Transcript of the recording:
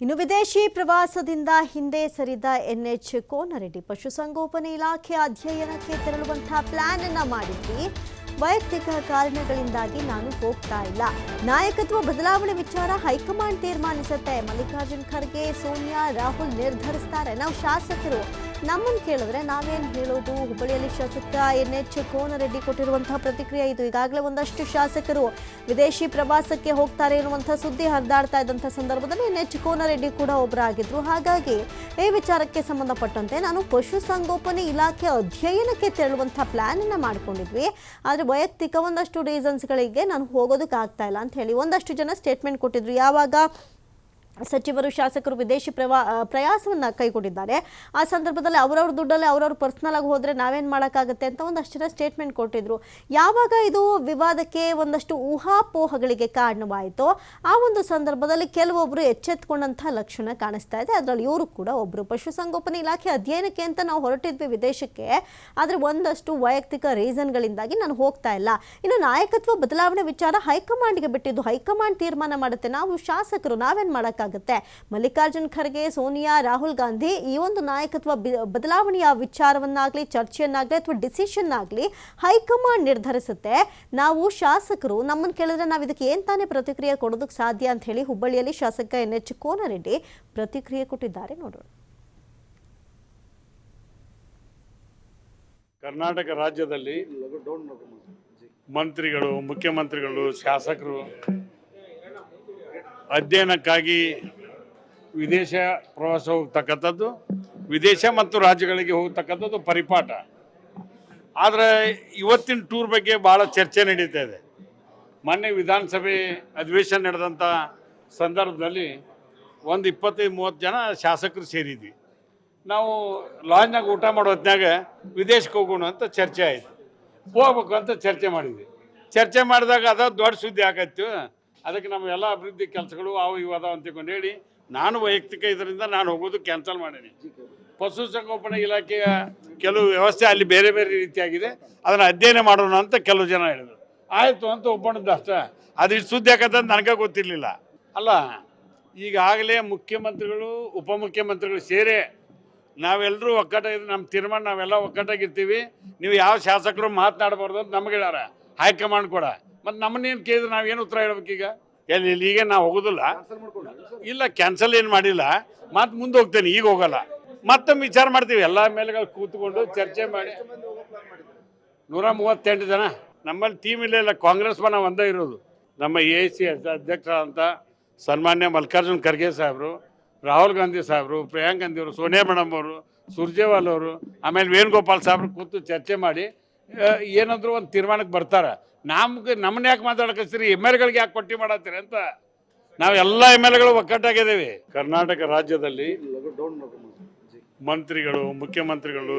ಇನ್ನು ವಿದೇಶಿ ಪ್ರವಾಸದಿಂದ ಹಿಂದೆ ಸರಿದ ಎನ್ಎಚ್ ಕೋನರೆಡ್ಡಿ ಪಶುಸಂಗೋಪನೆ ಇಲಾಖೆ ಅಧ್ಯಯನಕ್ಕೆ ತೆರಳುವಂತಹ ಪ್ಲಾನ್ ಅನ್ನು ಮಾಡಿದ್ವಿ. ವೈಯಕ್ತಿಕ ಕಾರಣಗಳಿಂದಾಗಿ ನಾನು ಹೋಗ್ತಾ ಇಲ್ಲ. ನಾಯಕತ್ವ ಬದಲಾವಣೆ ವಿಚಾರ ಹೈಕಮಾಂಡ್ ತೀರ್ಮಾನಿಸುತ್ತೆ. ಮಲ್ಲಿಕಾರ್ಜುನ್ ಖರ್ಗೆ, ಸೋನಿಯಾ, ರಾಹುಲ್ ನಿರ್ಧರಿಸ್ತಾರೆ. ನಾವು ಶಾಸಕರು ನಮ್ಮನ್ನು ಕೇಳಿದ್ರೆ ನಾವೇನು ಹೇಳೋದು? ಹುಬ್ಬಳ್ಳಿಯಲ್ಲಿ ಶಾಸಕ ಎನ್ಎಚ್ ಕೋನರೆಡ್ಡಿ ಕೊಟ್ಟಿರುವಂತಹ ಪ್ರತಿಕ್ರಿಯೆ ಇದು. ಈಗಾಗಲೇ ಒಂದಷ್ಟು ಶಾಸಕರು ವಿದೇಶಿ ಪ್ರವಾಸಕ್ಕೆ ಹೋಗ್ತಾರೆ ಎನ್ನುವಂಥ ಸುದ್ದಿ ಹರಿದಾಡ್ತಾ ಇದ್ದಂಥ ಸಂದರ್ಭದಲ್ಲಿ ಎನ್ಎಚ್ ಕೋನರೆಡ್ಡಿ ಕೂಡ ಒಬ್ಬರಾಗಿದ್ರು. ಹಾಗಾಗಿ ಈ ವಿಚಾರಕ್ಕೆ ಸಂಬಂಧಪಟ್ಟಂತೆ ನಾನು ಪಶುಸಂಗೋಪನೆ ಇಲಾಖೆ ಅಧ್ಯಯನಕ್ಕೆ ತೆರಳುವಂಥ ಪ್ಲಾನ್ ಅನ್ನು ಮಾಡ್ಕೊಂಡಿದ್ವಿ. ಆದರೆ ವೈಯಕ್ತಿಕ ಒಂದಷ್ಟು ರೀಸನ್ಸ್ಗಳಿಗೆ ನಾನು ಹೋಗೋದಕ್ಕಾಗ್ತಾ ಇಲ್ಲ ಅಂತ ಹೇಳಿ ಒಂದಷ್ಟು ಜನ ಸ್ಟೇಟ್ಮೆಂಟ್ ಕೊಟ್ಟಿದ್ರು. ಯಾವಾಗ ಸಚಿವರು ಶಾಸಕರು ವಿದೇಶಿ ಪ್ರಯಾಸವನ್ನು ಕೈಗೊಂಡಿದ್ದಾರೆ ಆ ಸಂದರ್ಭದಲ್ಲಿ ಅವರವ್ರ ದುಡ್ಡಲ್ಲಿ ಅವರವ್ರ ಪರ್ಸ್ನಲ್ ಆಗಿ ಹೋದರೆ ನಾವೇನು ಮಾಡೋಕ್ಕಾಗುತ್ತೆ ಅಂತ ಒಂದಷ್ಟು ಜನ ಸ್ಟೇಟ್ಮೆಂಟ್ ಕೊಟ್ಟಿದ್ರು. ಯಾವಾಗ ಇದು ವಿವಾದಕ್ಕೆ ಒಂದಷ್ಟು ಊಹಾಪೋಹಗಳಿಗೆ ಕಾರಣವಾಯಿತು ಆ ಒಂದು ಸಂದರ್ಭದಲ್ಲಿ ಕೆಲವೊಬ್ಬರು ಎಚ್ಚೆತ್ಕೊಂಡಂಥ ಲಕ್ಷಣ ಕಾಣಿಸ್ತಾ ಇದೆ. ಅದರಲ್ಲಿ ಇವರು ಕೂಡ ಒಬ್ಬರು. ಪಶುಸಂಗೋಪನೆ ಇಲಾಖೆ ಅಧ್ಯಯನಕ್ಕೆ ಅಂತ ನಾವು ಹೊರಟಿದ್ವಿ ವಿದೇಶಕ್ಕೆ, ಆದರೆ ಒಂದಷ್ಟು ವೈಯಕ್ತಿಕ ರೀಸನ್ಗಳಿಂದಾಗಿ ನಾನು ಹೋಗ್ತಾ ಇಲ್ಲ. ಇನ್ನು ನಾಯಕತ್ವ ಬದಲಾವಣೆ ವಿಚಾರ ಹೈಕಮಾಂಡ್ಗೆ ಬಿಟ್ಟಿದ್ದು. ಹೈಕಮಾಂಡ್ ತೀರ್ಮಾನ ಮಾಡುತ್ತೆ. ನಾವು ಶಾಸಕರು ನಾವೇನು ಮಾಡೋಕ್ಕಾಗುತ್ತೆ? ಮಲ್ಲಿಕಾರ್ಜುನ್ ಖರ್ಗೆ, ಸೋನಿಯಾ, ರಾಹುಲ್ ಗಾಂಧಿ ಈ ಒಂದು ನಾಯಕತ್ವ ಬದಲಾವಣೆಯ ವಿಚಾರವನ್ನಾಗಲಿ ಚರ್ಚೆಯನ್ನಾಗಲಿ ಅಥವಾ ಡಿಸಿಷನ್ ಆಗಲಿ ಹೈಕಮಾಂಡ್ ನಿರ್ಧರಿಸುತ್ತೆ. ನಾವು ಶಾಸಕರು ನಮ್ಮನ್ನು ಕೇಳಿದ್ರೆ ನಾವು ಇದಕ್ಕೆ ಏನು ತಾನೇ ಪ್ರತಿಕ್ರಿಯೆ ಕೊಡೋದಕ್ಕೆ ಸಾಧ್ಯ ಅಂತ ಹೇಳಿ ಹುಬ್ಬಳ್ಳಿಯಲ್ಲಿ ಶಾಸಕ ಎನ್ಎಚ್ ಕೋನರೆಡ್ಡಿ ಪ್ರತಿಕ್ರಿಯೆ ಕೊಟ್ಟಿದ್ದಾರೆ. ನೋಡೋಣ. ಕರ್ನಾಟಕ ರಾಜ್ಯದಲ್ಲಿ ಮಂತ್ರಿಗಳು, ಮುಖ್ಯಮಂತ್ರಿಗಳು, ಶಾಸಕರು ಅಧ್ಯಯನಕ್ಕಾಗಿ ವಿದೇಶ ಪ್ರವಾಸ ಹೋಗ್ತಕ್ಕಂಥದ್ದು, ವಿದೇಶ ಮತ್ತು ರಾಜ್ಯಗಳಿಗೆ ಹೋಗ್ತಕ್ಕಂಥದ್ದು ಪರಿಪಾಠ. ಆದರೆ ಇವತ್ತಿನ ಟೂರ್ ಬಗ್ಗೆ ಭಾಳ ಚರ್ಚೆ ನಡೀತಾ ಇದೆ. ಮೊನ್ನೆ ವಿಧಾನಸಭೆ ಅಧಿವೇಶನ ನಡೆದಂಥ ಸಂದರ್ಭದಲ್ಲಿ ಒಂದು 25-30 ಜನ ಶಾಸಕರು ಸೇರಿದ್ವಿ. ನಾವು ಲಾಂಜ್ನಾಗ ಊಟ ಮಾಡೋ ಹೊತ್ನಾಗ ವಿದೇಶಕ್ಕೆ ಹೋಗೋಣ ಅಂತ ಚರ್ಚೆ ಆಯಿತು. ಹೋಗ್ಬೇಕು ಅಂತ ಚರ್ಚೆ ಮಾಡಿದ್ವಿ. ಚರ್ಚೆ ಮಾಡಿದಾಗ ಅದು ದೊಡ್ಡ ಸುದ್ದಿ ಆಗತ್ತು. ಅದಕ್ಕೆ ನಮ್ಮ ಎಲ್ಲ ಅಭಿವೃದ್ಧಿ ಕೆಲಸಗಳು ಅವು ಇವು ಅದಾವ ಅಂತಕೊಂಡು ಹೇಳಿ ನಾನು ವೈಯಕ್ತಿಕ ಇದರಿಂದ ನಾನು ಹೋಗೋದು ಕ್ಯಾನ್ಸಲ್ ಮಾಡೀನಿ. ಪಶುಸಂಗೋಪನಾ ಇಲಾಖೆಯ ಕೆಲವು ವ್ಯವಸ್ಥೆ ಅಲ್ಲಿ ಬೇರೆ ಬೇರೆ ರೀತಿಯಾಗಿದೆ, ಅದನ್ನು ಅಧ್ಯಯನ ಮಾಡೋಣ ಅಂತ ಕೆಲವು ಜನ ಹೇಳಿದರು. ಆಯಿತು ಅಂತ ಒಬ್ಬನದ್ದು ಅಷ್ಟೇ. ಅದು ಇಷ್ಟು ಸುದ್ದಿ ಆಗತ್ತಂತ ನನಗೆ ಗೊತ್ತಿರಲಿಲ್ಲ. ಅಲ್ಲ, ಈಗಾಗಲೇ ಮುಖ್ಯಮಂತ್ರಿಗಳು, ಉಪಮುಖ್ಯಮಂತ್ರಿಗಳು ಸೇರಿ ನಾವೆಲ್ಲರೂ ಒಕ್ಕಟ್ಟಾಗಿದ್ದು ನಮ್ಮ ತೀರ್ಮಾನ ನಾವೆಲ್ಲ ಒಕ್ಕಟ್ಟಾಗಿರ್ತೀವಿ. ನೀವು ಯಾವ ಶಾಸಕರು ಮಾತನಾಡಬಾರ್ದು ಅಂತ ನಮ್ಗೆ ಹೇಳ್ಯಾರ ಹೈಕಮಾಂಡ್ ಕೂಡ. ಮತ್ತು ನಮ್ಮನ್ನೇನು ಕೇಳಿದ್ರೆ ನಾವೇನು ಉತ್ತರ ಹೇಳ್ಬೇಕೀಗ? ಎಲ್ಲಿ ಈಗ ನಾವು ಹೋಗೋದಿಲ್ಲ. ಇಲ್ಲ, ಕ್ಯಾನ್ಸಲ್ ಏನು ಮಾಡಿಲ್ಲ. ಮತ್ತೆ ಮುಂದೆ ಹೋಗ್ತೇನೆ, ಈಗ ಹೋಗಲ್ಲ. ಮತ್ತೊಮ್ಮೆ ವಿಚಾರ ಮಾಡ್ತೀವಿ. ಎಲ್ಲ ಮೇಲೆಗಳು ಕೂತ್ಕೊಂಡು ಚರ್ಚೆ ಮಾಡಿ 138 ಜನ ನಮ್ಮಲ್ಲಿ ಟೀಮ್ ಇಲ್ಲ. ಕಾಂಗ್ರೆಸ್ ಮನ ಒಂದೇ ಇರೋದು. ನಮ್ಮ AIC ಅಧ್ಯಕ್ಷ ಅಂತ ಸನ್ಮಾನ್ಯ ಮಲ್ಲಿಕಾರ್ಜುನ್ ಖರ್ಗೆ ಸಾಹೇಬರು, ರಾಹುಲ್ ಗಾಂಧಿ ಸಾಹೇಬರು, ಪ್ರಿಯಾಂಕ್ ಗಾಂಧಿ ಅವರು, ಸೋನಿಯಾ ಮೇಡಮ್ ಅವರು, ಸುರ್ಜೇವಾಲ್ ಅವರು, ಆಮೇಲೆ ವೇಣುಗೋಪಾಲ್ ಸಾಹೇಬ್ರು ಕೂತು ಚರ್ಚೆ ಮಾಡಿ ಏನಾದರೂ ಒಂದು ತೀರ್ಮಾನಕ್ಕೆ ಬರ್ತಾರೆ. ನಮ್ಮನ್ನ ಯಾಕೆ ಮಾತಾಡಕತ್ತೀರಿ? MLಗಳಿಗೆ ಯಾಕೆ ಪಟ್ಟಿ ಮಾಡತ್ತೀರಿ ಅಂತ ನಾವೆಲ್ಲ MLಗಳು ಒಕ್ಕಟ್ಟಾಗಿದ್ದೀವಿ. ಕರ್ನಾಟಕ ರಾಜ್ಯದಲ್ಲಿ ಮಂತ್ರಿಗಳು, ಮುಖ್ಯಮಂತ್ರಿಗಳು